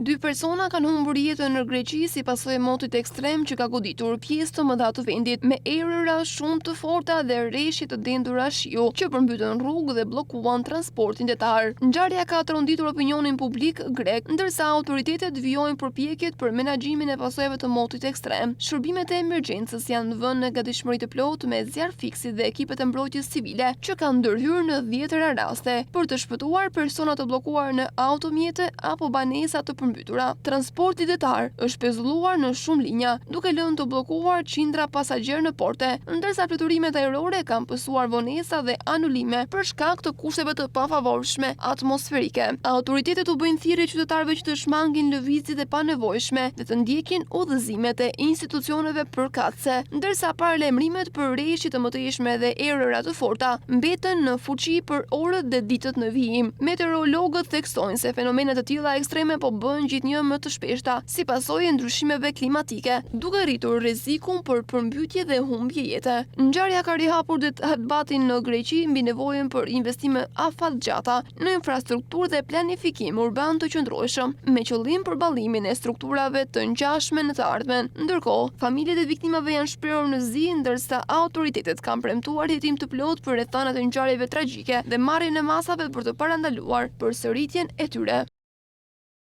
2 persona kanë humbur jetën në Greqi si pasojë e motit ekstrem që ka goditur pjesë të mëdha të vendit, me erëra shumë të forta dhe rreshje të dendura shiu që përmbytën rrugë dhe bllokuan transportin detar. Ngjarja ka tronditur opinionin publik grek, ndërsa autoritetet vijojnë përpjekjet për menaxhimin e pasojave të motit ekstrem. Shërbimet e emergjencës janë vënë në gatishmëri të plotë me zjarrfiksit dhe ekipet e mbrojtjes civile që kanë ndërhyrë në 10 raste për të shpëtuar persona të bllokuar në automjete apo banesa të përmbytura. Transporti detar është pezulluar në shumë linja, duke lënë të bllokuar qindra pasagjerë në porte, ndërsa fluturime ajrore kanë pësuar vonesa dhe anulime për shkak të kushteve të pafavorshme atmosferike. Autoritetet u bëjnë thirrje qytetarëve që të shmangin lëvizjet e panevojshme dhe të ndjekin udhëzimet e institucioneve përkatëse, ndërsa paralajmërimet për rreshje të mëtejshme dhe erëra të forta mbeten në fuqi për orët dhe ditët në vijim. Meteorologët theksojnë se fenomenet të tilla ekstreme po bëhen gjithnjë më të shpeshta si pasojë e ndryshimeve klimatike, duke rritur rrezikun për përmbytje dhe humbje jete. Ngjarja ka rihapur debatin në Greqi mbi nevojën për investime afatgjata në infrastrukturë dhe planifikim urban të qëndrueshëm, me qëllim përballimin e strukturave të ngjashme në të ardhmen. Ndërkohë, familjet e viktimave janë shprehur në zi, ndërsa autoritetet kanë premtuar hetim të plotë për rrethanat e ngjarjeve tragjike dhe marrjen e masave për të parandaluar përsëritjen e tyre.